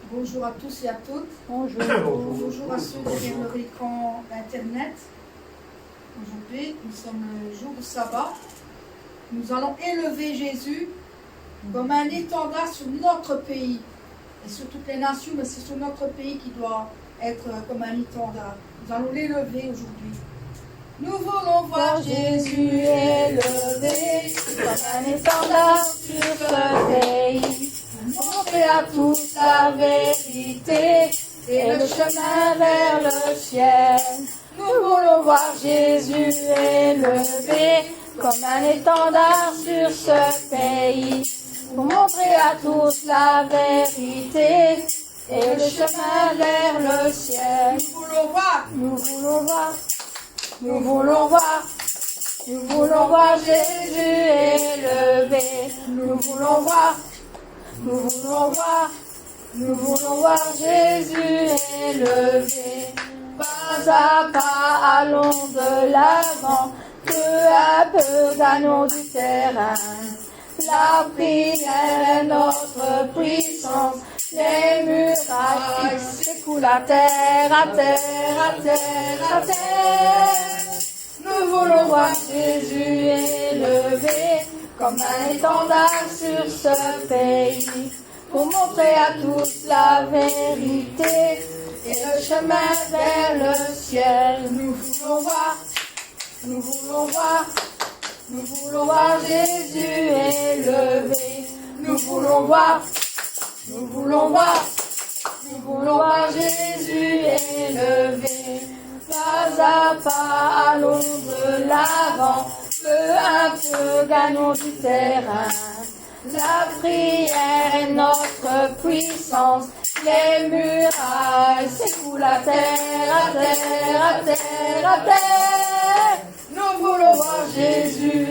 Bonjour à tous et à toutes. Bonjour. Bonjour à ceux derrière leur écran d'Internet. Aujourd'hui, nous sommes le jour du sabbat. Nous allons élever Jésus comme un étendard sur notre pays et sur toutes les nations, mais c'est sur notre pays qui doit être comme un étendard. Nous allons l'élever aujourd'hui. Nous voulons voir Jésus élevé comme un étendard sur ce pays. Montrer à tous la vérité et le chemin vers le ciel. Nous voulons voir Jésus élevé comme un étendard sur ce pays. Pour montrer à tous la vérité et le chemin vers le ciel. Nous voulons voir, nous voulons voir, nous voulons voir, nous voulons voir Jésus élevé. Nous voulons voir. Nous voulons voir Jésus élevé. Pas à pas, allons de l'avant, peu à peu gagnons du terrain. La prière est notre puissance, les murailles s'écoulent à terre, à terre, à terre, à terre. Nous voulons voir Jésus élevé comme un étendard sur ce pays, pour montrer à tous la vérité et le chemin vers le ciel. Nous voulons voir, nous voulons voir, nous voulons voir Jésus élevé. Nous voulons voir, nous voulons voir, nous voulons voir Jésus élevé. Pas à pas, allons de l'avant, peu à peu gagnons du terrain. La prière est notre puissance, les murailles s'écoulent à terre, à terre, à terre, à terre. Nous voulons voir Jésus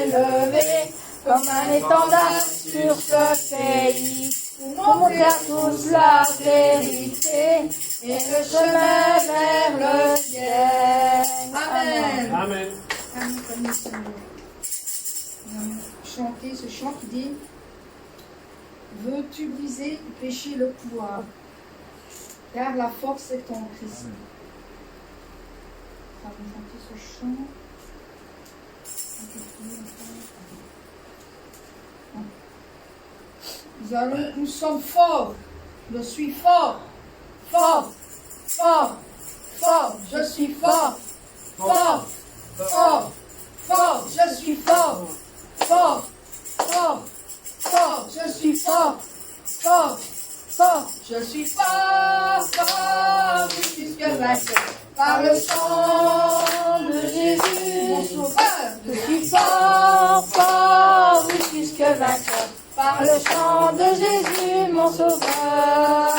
élevé comme un étendard sur ce pays, pour montrer à tous la vérité et le chemin vers le ciel. Amen. Amen. Amen. Chanter ce chant qui dit: veux-tu briser du péché le pouvoir, car la force est en Christ. Ça va chanter ce chant. Nous sommes forts. Je suis fort. Fort. Fort. Fort. Je suis fort. Fort. Fort. Fort. Je suis fort. Fort. Fort. Fort. Je suis fort. Fort. Fort. Je suis fort. Fort. Plus que vainqueur. Par le sang de Jésus, mon sauveur. Je suis fort. Fort. Plus que vainqueur. Par le sang de Jésus, mon sauveur.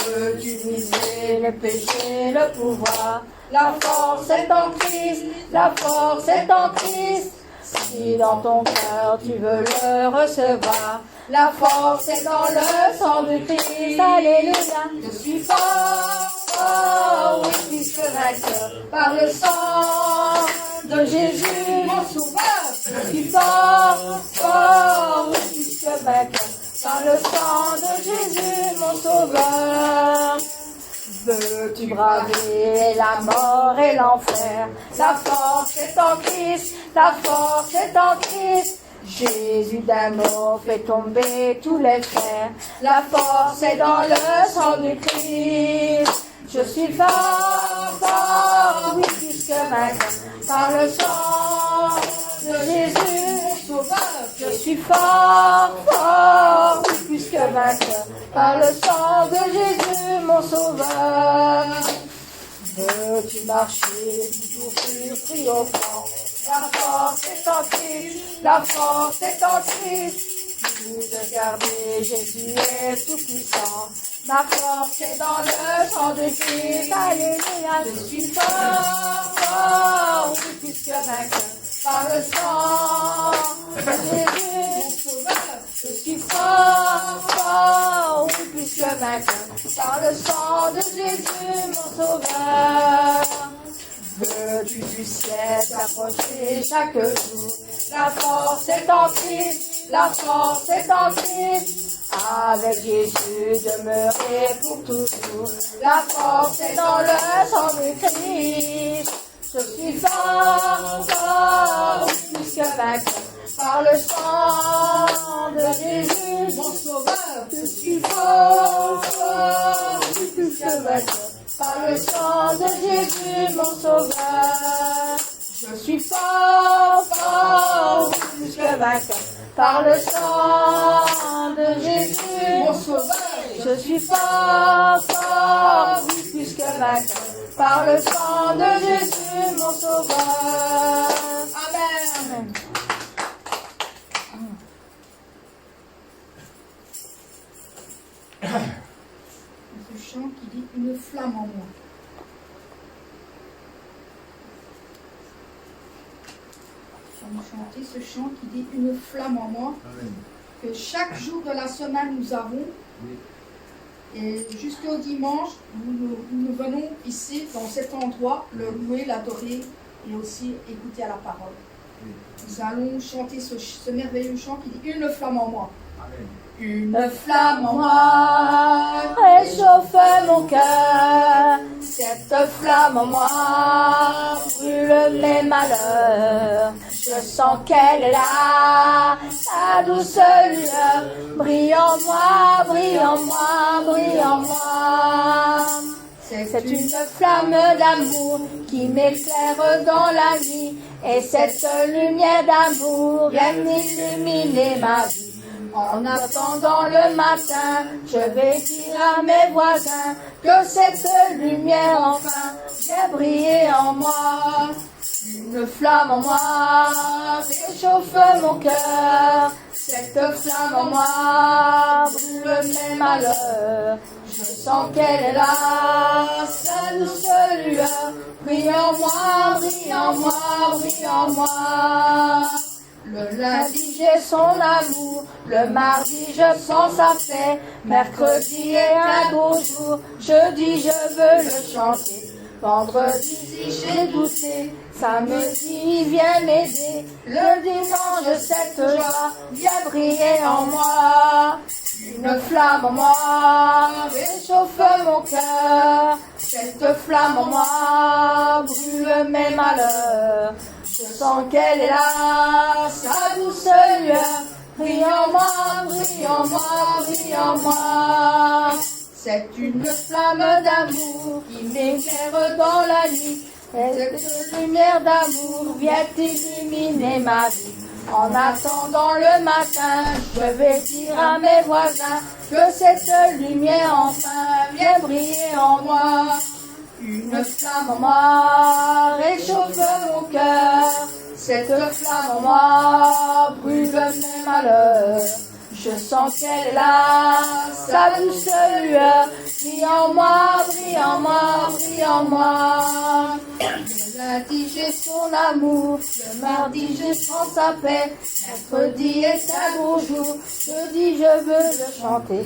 Veux-tu briser le péché, le pouvoir? La force est en Christ, la force est en Christ. Si dans ton cœur tu veux le recevoir, la force est dans le sang de Christ. Alléluia. Je suis fort, fort, oui, plus que vainqueur. Par le sang de Jésus, mon sauveur. Je suis fort, fort, oui, plus que vainqueur. Par le sang de Jésus, mon sauveur. Veux-tu braver la mort et l'enfer? La force est en Christ, la force est en Christ. Jésus d'un mot fait tomber tous les fers. La force est dans le sang du Christ. Je suis fort, fort, oui, plus que vainqueur. Par le sang de Jésus, mon sauveur. Je suis fort, fort, oui, plus que vainqueur. Par le sang de Jésus, mon sauveur. Veux-tu marcher toujours plus triomphant? La force est en Christ, la force est en Christ. Vous de garder, Jésus est tout puissant. Ma force est dans le sang de Christ. Alléluia. Je suis fort, fort, oui, plus que vainqueur. Par le sang de Jésus, mon sauveur. Je suis fort, fort, oui, plus que vainqueur. Par le sang de Jésus, mon sauveur. Veux-tu du ciel t'approcher chaque jour? La force est en Christ, la force est en Christ. Avec Jésus demeurer pour toujours. La force est dans le sang de Christ. Je suis fort, fort, plus que vainqueur. Par le sang de Jésus, mon sauveur. Je suis fort, fort, plus que vainqueur. Par le sang de Jésus, mon sauveur. Je suis fort, fort, plus que vainqueur. Par le sang de Jésus, mon sauveur. Je suis fort, fort, plus que vainqueur. Par le sang de Jésus, mon sauveur. Amen. Ce chant qui dit une flamme en moi. Nous allons chanter ce chant qui dit une flamme en moi. Amen. Que chaque jour de la semaine nous avons. Oui. Et jusqu'au dimanche, nous venons ici, dans cet endroit, le louer, l'adorer et aussi écouter à la parole. Oui. Nous allons chanter ce merveilleux chant qui dit une flamme en moi. Amen. Une flamme en moi réchauffe mon cœur. Cette flamme en moi brûle mes malheurs. Je sens qu'elle est là, sa douce lueur. Brille en moi, brille en moi, brille en moi. C'est une flamme d'amour qui m'éclaire dans la nuit. Et cette lumière d'amour vient illuminer ma vie. En attendant le matin, je vais dire à mes voisins que cette lumière enfin vient briller en moi. Une flamme en moi réchauffe mon cœur. Cette flamme en moi brûle mes malheurs. Je sens qu'elle est là, sa douce lueur. Brille en moi, brille en moi, brille en moi. Le lundi j'ai son amour, le mardi je sens sa paix, mercredi est un beau jour, jeudi je veux le chanter, vendredi j'ai douté, samedi vient m'aider, le dimanche cette joie vient briller en moi. Une flamme en moi réchauffe mon cœur, cette flamme en moi brûle mes malheurs. Je sens qu'elle est là, sa douce lueur, brille en moi, brille en moi, brille en moi. C'est une flamme d'amour qui m'éclaire dans la nuit. Cette lumière d'amour vient illuminer ma vie. En attendant le matin, je vais dire à mes voisins que cette lumière enfin vient briller en moi. Une flamme en moi réchauffe mon cœur. Cette flamme en moi brûle mes malheurs. Je sens qu'elle est là, sa douce lueur. Brille en moi, brille en moi, brille en moi. Le lundi j'ai son amour, le mardi je sens sa paix. Mercredi est un beau jour, jeudi je veux le chanter.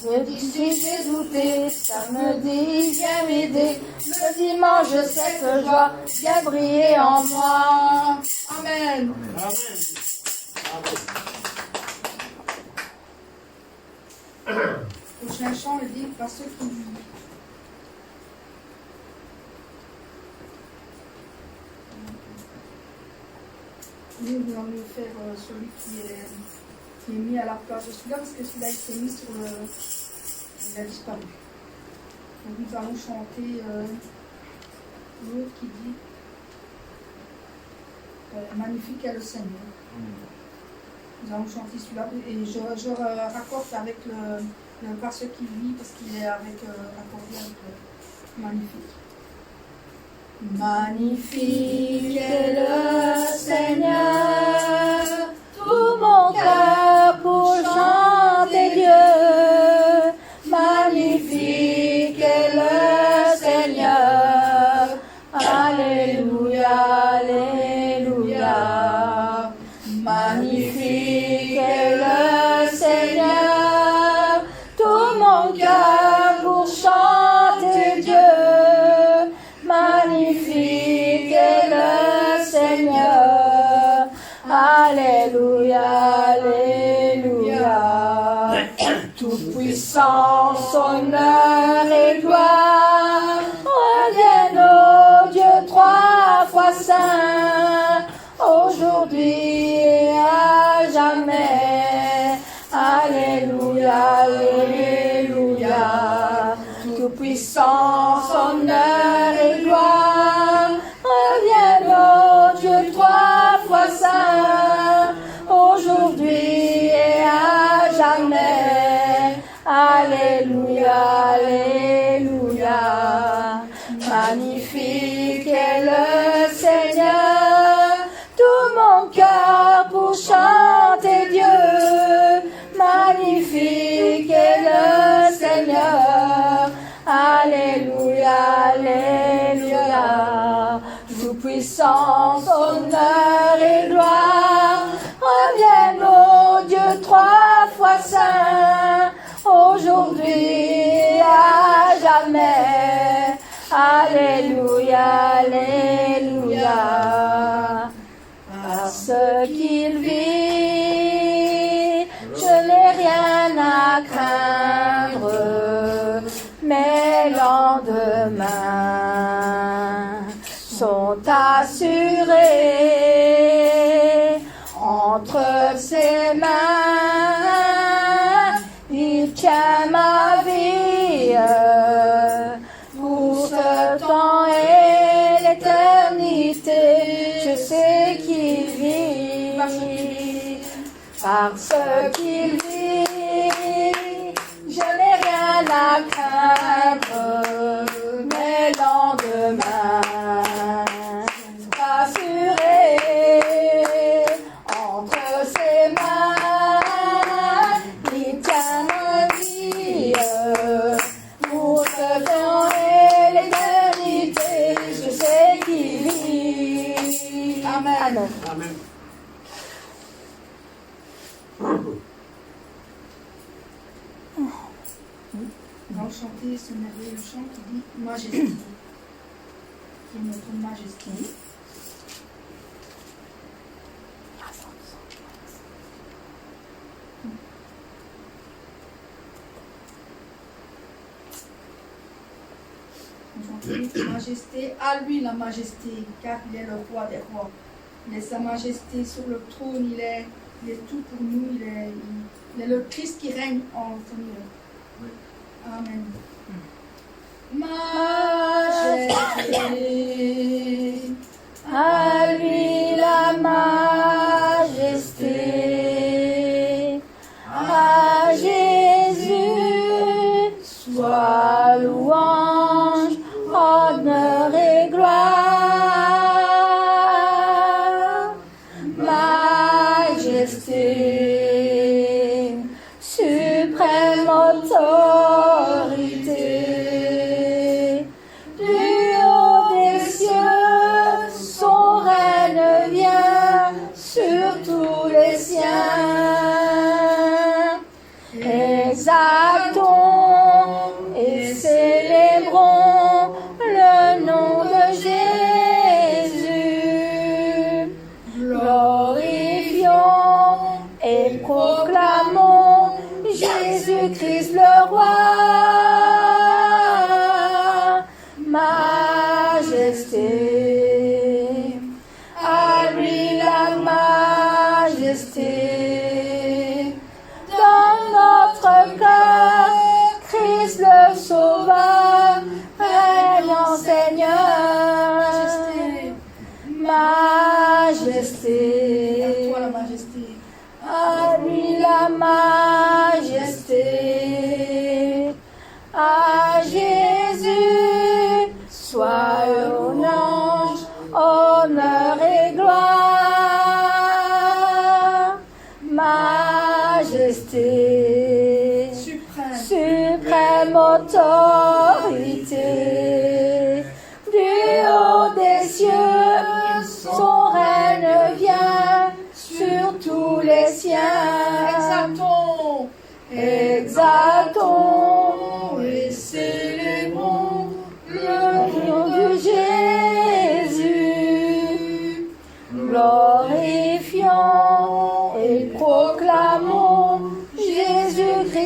Vendredi si j'ai douté, samedi vient m'aider. Le dimanche cette joie vient briller en moi. Amen. Le prochain chant est dit par ceux qui vivent. Nous allons faire celui qui est mis à la place de celui-là, parce que celui-là il s'est mis sur le. Il a disparu. Donc nous allons chanter l'autre qui dit magnifique est le Seigneur. Nous allons chanter celui-là et je raccorde avec le par ceux qui vit parce qu'il est avec accordé avec le magnifique. Magnifique est le Seigneur, tout mon cœur pour chanter Dieu. Magnifique est le Seigneur, alléluia, alléluia. Magnifique est le Seigneur, tout mon cœur pour chanter Dieu. Magnifique est le Seigneur, alléluia. Tout-puissance, honneur et gloire reviennent au Dieu trois fois saint, aujourd'hui et à jamais. Alléluia, Alléluia. Tout-puissance, honneur et gloire reviennent au Dieu trois fois saint, aujourd'hui et à jamais. Alléluia, Alléluia. Magnifique est le Seigneur, tout mon cœur pour chanter Dieu. Magnifique est le Seigneur. Alléluia, Alléluia. Tout-puissance, honneur et gloire reviennent au Dieu trois fois saint, aujourd'hui à jamais. Alléluia, Alléluia. Parce qu'il vit, je n'ai rien à craindre, mes lendemains sont assurés entre ses mains. Il tient ma vie pour ce temps et l'éternité. Je sais qu'il vit, parce qu'il vit, je n'ai rien à craindre, mes lendemains assurés entre ses mains. Il tient ma vie pour ce temps et l'éternité. Je sais qu'il vit. Amen. Amen. Amen. On va chanter ce merveilleux chant qui dit Majesté, qui est notre majesté. On chante Majesté, à lui la majesté, car il est le roi des rois. Il est sa majesté sur le trône, il est tout pour nous, il est le Christ qui règne entre nous. Amen. Majesté, À lui la majesté, à Jésus soit louange, honneur et gloire. Majesté, suprême autorité, du haut des cieux, son règne vient sur tous les siens. Exaltons et célébrons le nom de Jésus. Glorifions et proclamons Jésus-Christ le roi. Majesté, à lui la majesté. Dans notre cœur, Christ le Sauveur, régnant Seigneur. Majesté, à toi la majesté. à lui la majesté, à Jésus soit louange, honneur et gloire. Majesté, suprême autorité, du haut des cieux, son règne vient sur tous les siens. Exaltons, Exaltons et célébrons le nom de Jésus. Glorifions et proclamons Jésus-Christ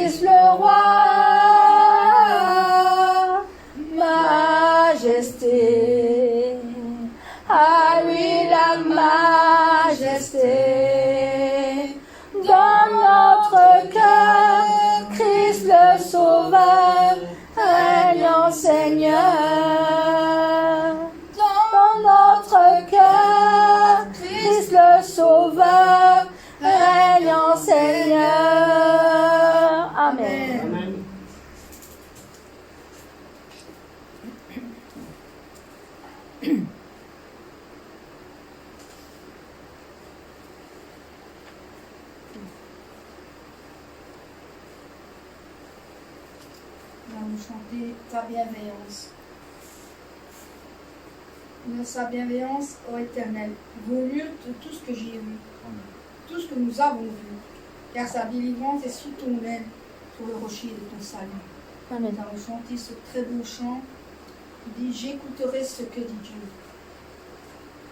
Dans notre cœur, Christ le Sauveur, régnant Seigneur. Dans notre cœur, Christ le Sauveur, régnant Seigneur. Amen. Amen. Nous allons chanter ta bienveillance. De sa bienveillance, ô Éternel, vaut mieux que tout ce que j'ai vu, tout ce que nous avons vu, car sa délivrance est sous ton aile, sur le rocher de ton salut. Amen. Nous allons chanter ce très beau chant qui dit « J'écouterai ce que dit Dieu ».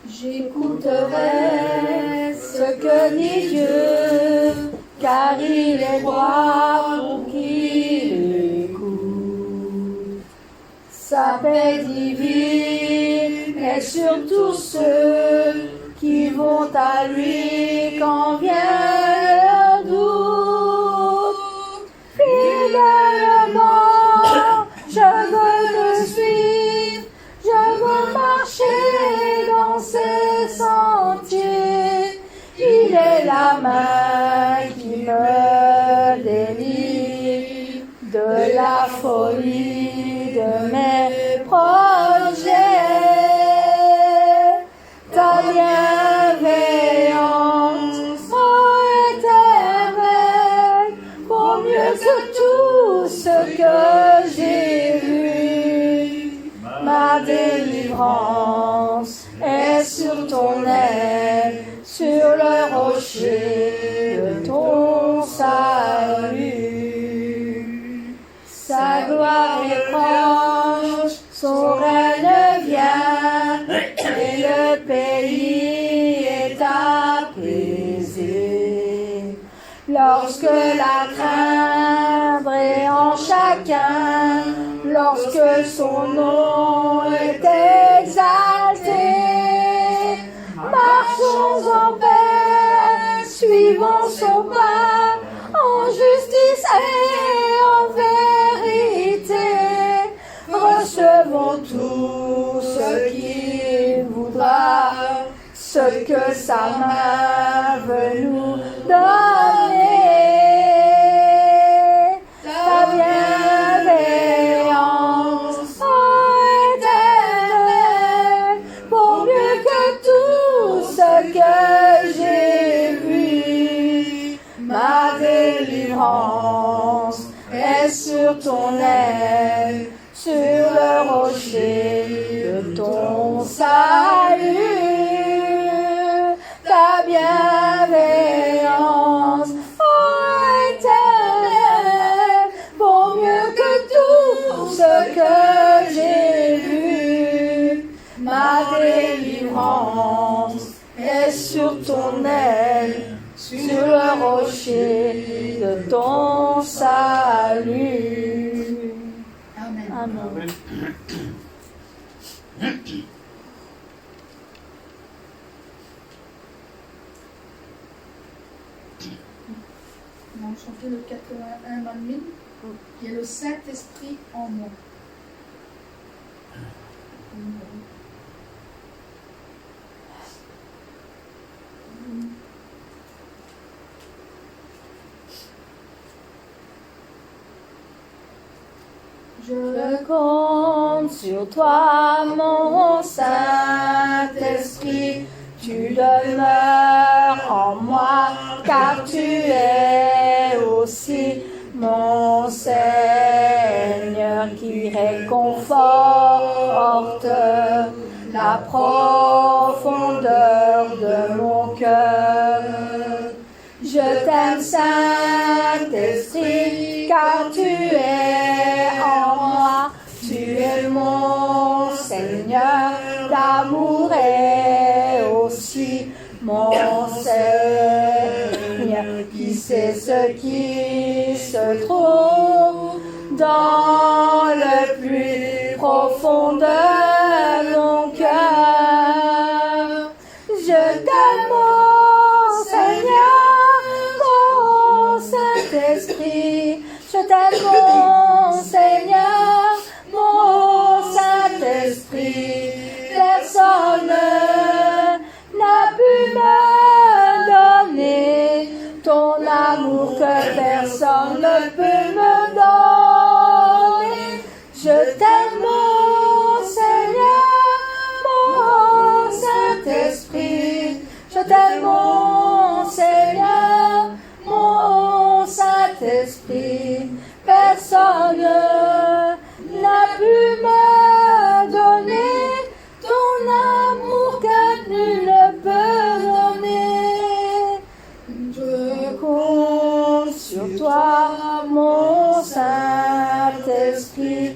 J'écouterai ce que dit Dieu, car il est droit pour qui l'écoute. Sa paix divine est sur tous ceux qui vont à lui quand vient le doute. Fidèlement, je veux te suivre, je veux marcher dans ses sentiers. Il est la main qui me délivre de la folie de mes projets. Ta bienveillance, ô Éternel, vaut mieux que tout ce que j'ai vu. Ma délivrance est sur ton aile, sur le rocher de ton salut. Sa gloire est proche, son règne vient, et le pays est apaisé. Lorsque la crainte est en chacun, lorsque son nom est exalté, marchons en paix, suivons son pas, en justice et en vérité. Recevons tout ce qu'il voudra, ce que sa main veut nous donner. Ta bienveillance, ô Éternel, vaut mieux que tout ce que j'ai vu. Ma délivrance est sur ton aile, sur le rocher de ton salut. Ta bienveillance, ô Éternel, vaut mieux que tout ce que j'ai vu. Ma délivrance est sur ton aile, sur le rocher de ton salut. Amen. Amen. Nous allons chanter le 81 Manmin, qui est le Saint-Esprit en moi. Je compte sur toi, mon Saint-Esprit, tu demeures en moi, car tu es aussi mon Seigneur qui réconforte la profondeur de mon cœur. Je t'aime, Saint-Esprit, car tu es en moi, tu es mon Seigneur, l'amour est aussi mon Seigneur, qui sait ce qui se trouve dans le plus profond de mon cœur. Je t'aime, mon Seigneur, t'aime mon Seigneur, mon Saint-Esprit. Personne n'a pu me donner ton amour que personne ne peut me donner. Je t'aime mon Seigneur, mon Saint-Esprit. Je t'aime mon Seigneur, mon Saint-Esprit. Personne n'a pu me donner ton amour que nul ne peut donner. Je compte sur toi, mon Saint-Esprit.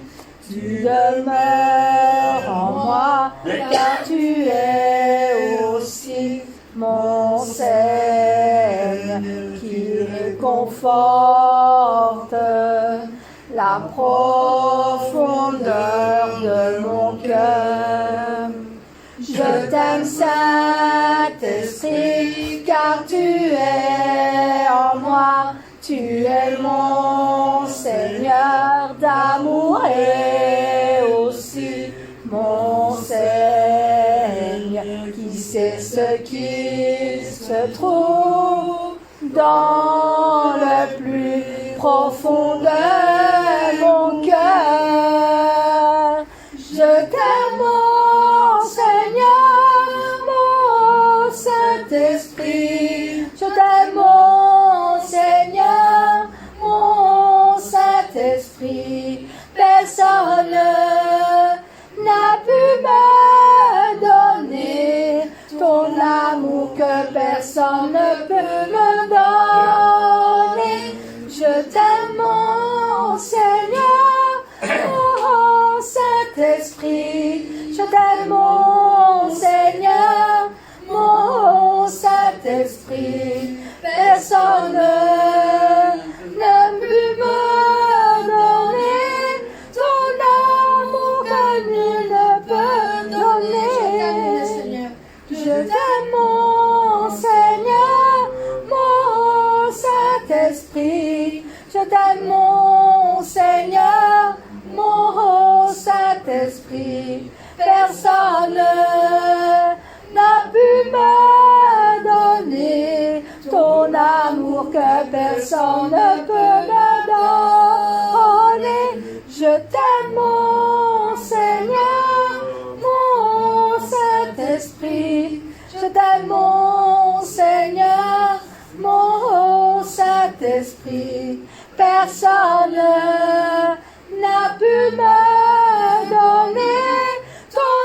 Tu demeures en moi, car tu es aussi mon Seigneur qui réconforte la profondeur de mon cœur. Je t'aime, Saint-Esprit, car tu es en moi. Tu es mon Seigneur d'amour et aussi mon Seigneur qui sait ce qui se trouve dans le plus profond de mon cœur. Je t'aime, mon Seigneur, mon Saint-Esprit. Je t'aime, mon Seigneur, mon Saint-Esprit. Personne n'a pu me donner ton amour que personne ne peut me donner. Je t'aime, mon Seigneur, mon Saint-Esprit. Je t'aime, mon Seigneur, mon Saint-Esprit. Personne ne peut me donner ton amour que nul ne peut donner. Je t'aime, mon Seigneur, mon Saint-Esprit. Je t'aime, mon Seigneur, mon Saint-Esprit. Personne n'a pu me donner ton amour que personne ne peut me donner. Je t'aime, mon Seigneur, mon Saint-Esprit. Je t'aime, mon Seigneur, mon Saint-Esprit. Personne n'a pu me donner ton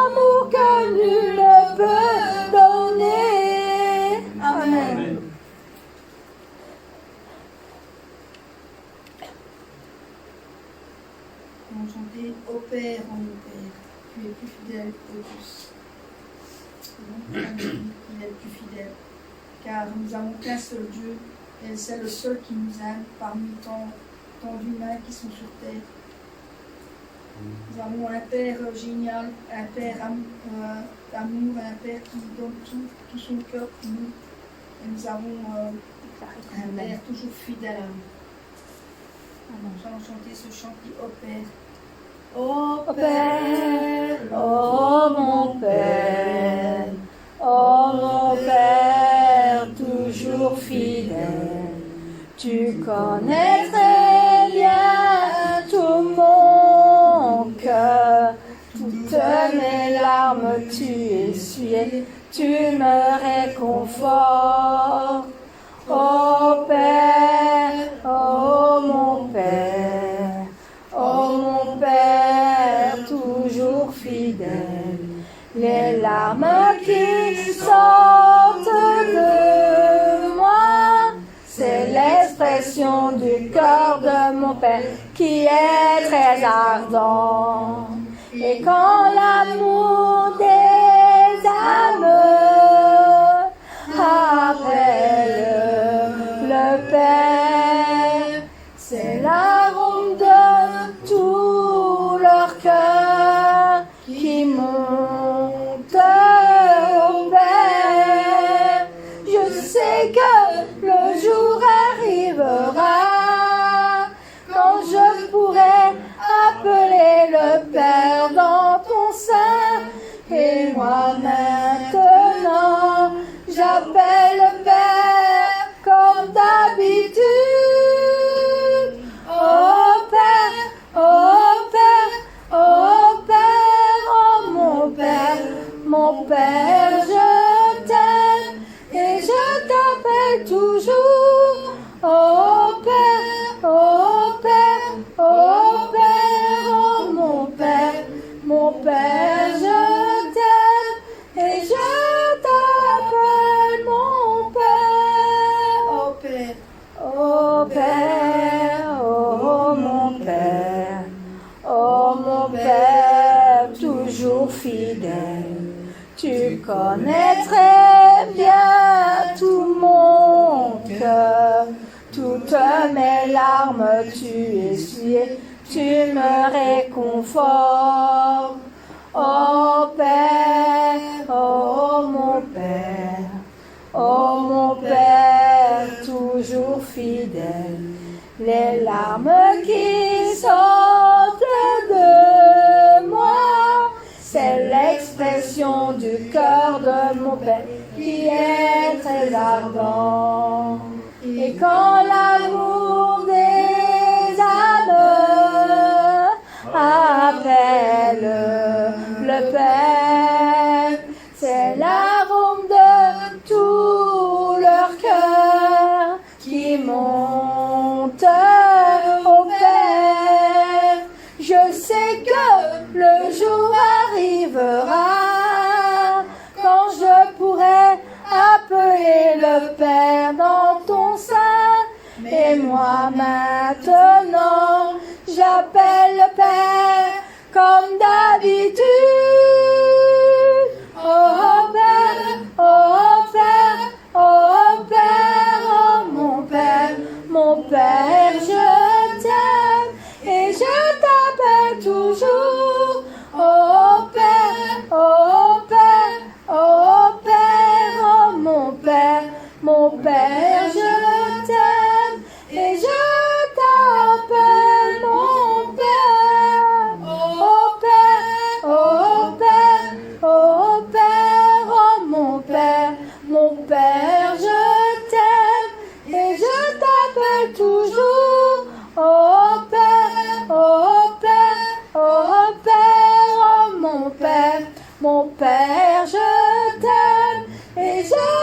amour que nul ne peut donner. Amen. On va chanter Ô Père, en mon Père, tu es plus fidèle que tous. Il est le plus fidèle, car nous avons qu'un seul Dieu, et c'est le seul qui nous aime parmi tant d'humains qui sont sur terre. Nous avons un Père génial, un Père d'amour, un Père qui donne tout son cœur pour nous. Et nous avons un Père toujours fidèle à nous. Nous allons chanter ce chant qui Ô Père. Ô Père, ô mon Père, ô mon Père, toujours fidèle, tu connais très bien tout mon cœur, toutes mes larmes tu essuies, tu me réconfortes. Ô Père, ô mon Père, ô mon Père, toujours fidèle, les larmes qui sortent de moi, c'est l'expression du cœur de mon Père qui est très ardent. Et quand l'amour des âmes appelle le Père, c'est l'arôme de tout leur cœur qui monte au Père. Je sais que le jour arrivera Oh Père, oh mon Père, toujours fidèle, tu connais très bien tout mon cœur, toutes mes larmes tu essuies, tu me réconfortes. Oh Père, oh mon Père, toujours fidèle, les larmes qui sortent de moi, c'est l'expression du cœur de mon Père qui est très ardent. Et quand l'amour des âmes appelle le Père, c'est l'arôme de tout leur cœur qui monte au Père. Je sais que le jour arrivera quand je pourrai appeler le Père dans ton sein. Et moi maintenant, j'appelle le Père comme d'habitude. Oh Père, oh Père, oh Père, oh mon Père, je t'aime et je t'appelle toujours. Oh Père, oh Père, oh Père, oh mon Père, je t'aime et je t'appelle mon Père. Oh Père, oh Père, oh Père, oh mon Père, je t'aime et je t'appelle toujours. Oh Père, oh Père, oh Père, oh mon Père, je t'aime et je